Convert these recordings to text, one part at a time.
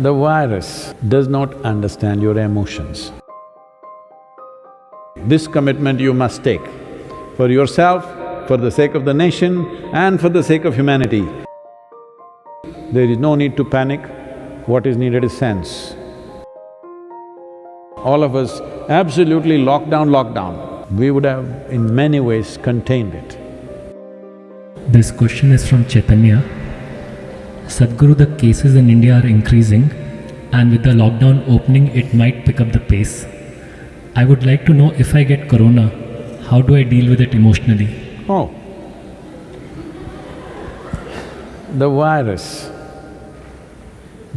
The virus does not understand your emotions. This commitment you must take for yourself, for the sake of the nation and for the sake of humanity. There is no need to panic, what is needed is sense. All of us absolutely lockdown, we would have in many ways contained it. This question is from Chaitanya. Sadhguru, the cases in India are increasing and with the lockdown opening it might pick up the pace. I would like to know, if I get corona, how do I deal with it emotionally? Oh. The virus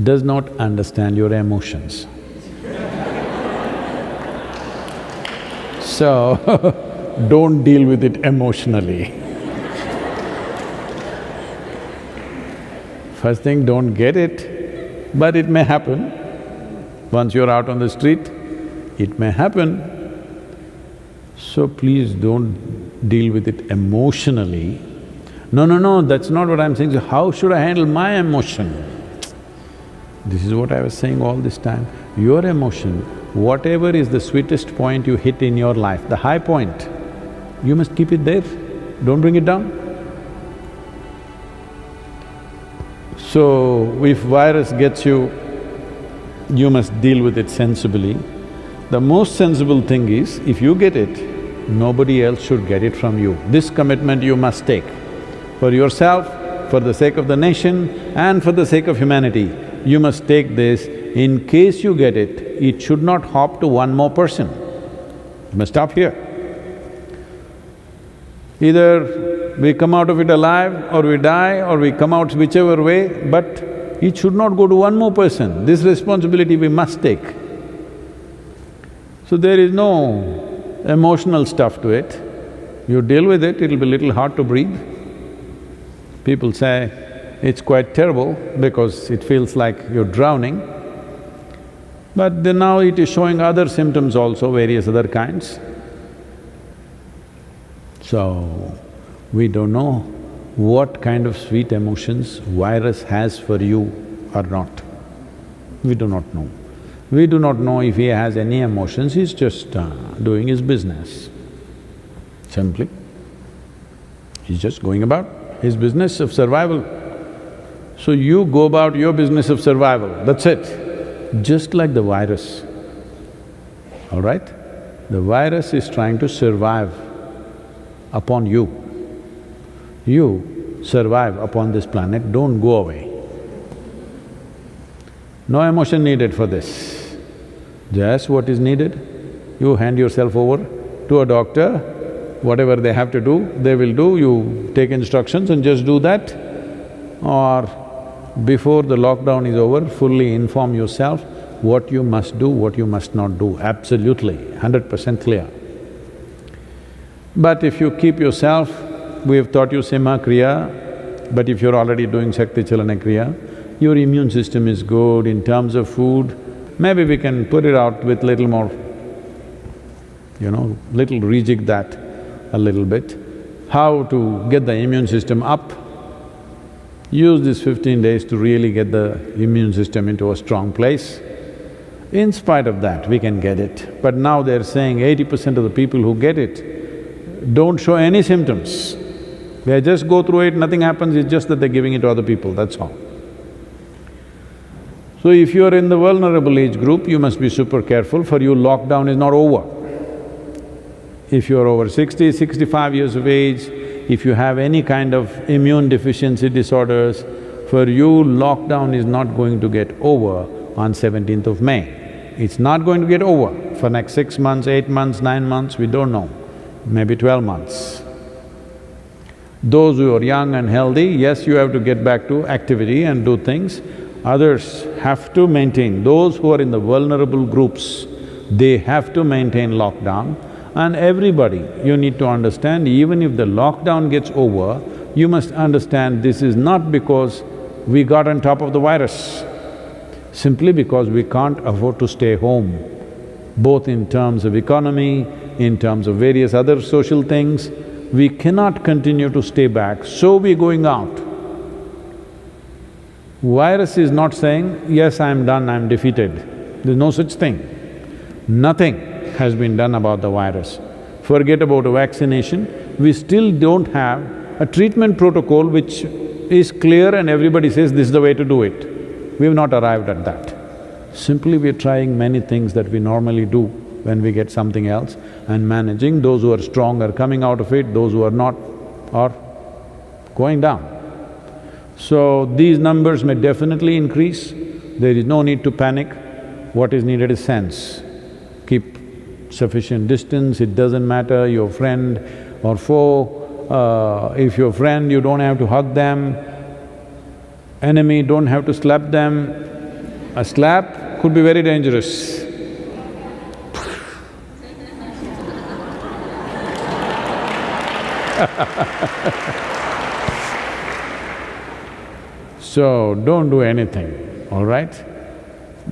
does not understand your emotions. So, don't deal with it emotionally. First thing, don't get it, but it may happen. Once you're out on the street, it may happen. So please don't deal with it emotionally. No, that's not what I'm saying. So how should I handle my emotion? This is what I was saying all this time. Your emotion, whatever is the sweetest point you hit in your life, the high point, you must keep it there, don't bring it down. So, if virus gets you, you must deal with it sensibly. The most sensible thing is, if you get it, nobody else should get it from you. This commitment you must take for yourself, for the sake of the nation and for the sake of humanity. You must take this. In case you get it, it should not hop to one more person. You must stop here. Either we come out of it alive or we die or we come out whichever way, but it should not go to one more person. This responsibility we must take. So there is no emotional stuff to it. You deal with it, it'll be little hard to breathe. People say it's quite terrible because it feels like you're drowning. But then now it is showing other symptoms also, various other kinds. So, we don't know what kind of sweet emotions virus has for you or not. We do not know. We do not know if he has any emotions, he's just doing his business. Simply. He's just going about his business of survival. So you go about your business of survival, that's it. Just like the virus, all right? The virus is trying to survive upon you. You survive upon this planet, don't go away. No emotion needed for this. Just what is needed, you hand yourself over to a doctor, whatever they have to do, they will do, you take instructions and just do that. Or before the lockdown is over, fully inform yourself what you must do, what you must not do, absolutely, 100% clear. But if you keep yourself, we have taught you Simha Kriya, but if you're already doing Shakti Chalana Kriya, your immune system is good in terms of food, maybe we can put it out with little more, little rejig that a little bit. How to get the immune system up? Use this 15 days to really get the immune system into a strong place. In spite of that, we can get it. But now they're saying 80% of the people who get it don't show any symptoms. They just go through it, nothing happens, it's just that they're giving it to other people, that's all. So if you're in the vulnerable age group, you must be super careful, for you lockdown is not over. If you're over 60, 65 years of age, if you have any kind of immune deficiency disorders, for you lockdown is not going to get over on 17th of May. It's not going to get over for next 6 months, 8 months, 9 months, we don't know, maybe 12 months. Those who are young and healthy, yes, you have to get back to activity and do things. Others have to maintain, those who are in the vulnerable groups, they have to maintain lockdown. And everybody, you need to understand, even if the lockdown gets over, you must understand this is not because we got on top of the virus, simply because we can't afford to stay home, both in terms of economy, in terms of various other social things. We cannot continue to stay back, so we're going out. Virus is not saying, yes, I'm done, I'm defeated. There's no such thing. Nothing has been done about the virus. Forget about a vaccination, we still don't have a treatment protocol which is clear and everybody says this is the way to do it. We have not arrived at that. Simply we're trying many things that we normally do when we get something else and managing. Those who are strong are coming out of it, those who are not are going down. So these numbers may definitely increase, there is no need to panic. What is needed is sense. Keep sufficient distance, it doesn't matter your friend or foe. If your friend, you don't have to hug them. Enemy, don't have to slap them. A slap could be very dangerous. So, don't do anything, all right?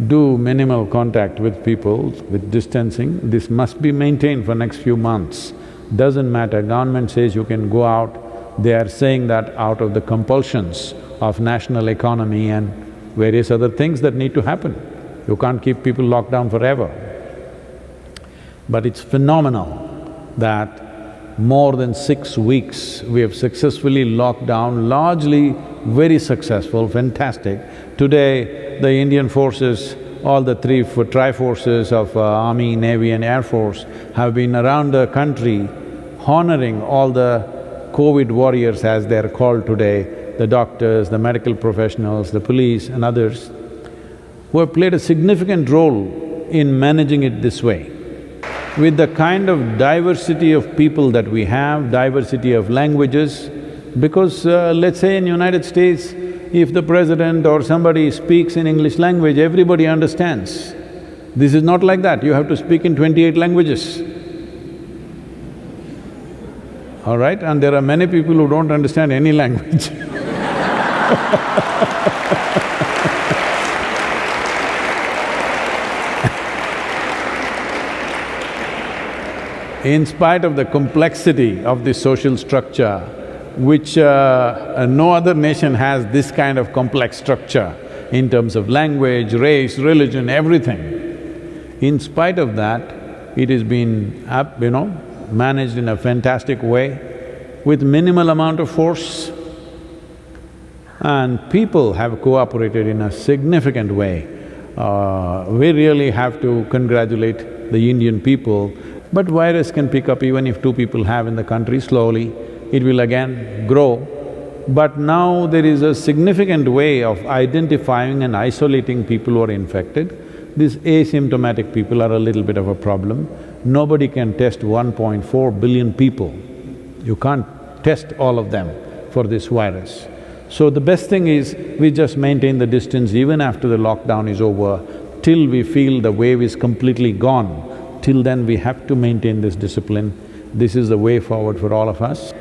Do minimal contact with people, with distancing. This must be maintained for next few months. Doesn't matter, government says you can go out, they are saying that out of the compulsions of national economy and various other things that need to happen. You can't keep people locked down forever. But it's phenomenal that more than 6 weeks we have successfully locked down, largely very successful, fantastic. Today, the Indian forces, all the three tri-forces of Army, Navy and Air Force have been around the country honoring all the COVID warriors as they're called today, the doctors, the medical professionals, the police and others, who have played a significant role in managing it this way. With the kind of diversity of people that we have, diversity of languages, because let's say in United States, if the president or somebody speaks in English language, everybody understands. This is not like that, you have to speak in 28 languages. All right? And there are many people who don't understand any language. In spite of the complexity of the social structure, which no other nation has this kind of complex structure in terms of language, race, religion, everything. In spite of that, it has been managed in a fantastic way with minimal amount of force, and people have cooperated in a significant way. We really have to congratulate the Indian people. But virus can pick up even if 2 people have in the country, slowly it will again grow. But now there is a significant way of identifying and isolating people who are infected. These asymptomatic people are a little bit of a problem. Nobody can test 1.4 billion people. You can't test all of them for this virus. So the best thing is we just maintain the distance even after the lockdown is over, till we feel the wave is completely gone. Till then we have to maintain this discipline. This is the way forward for all of us.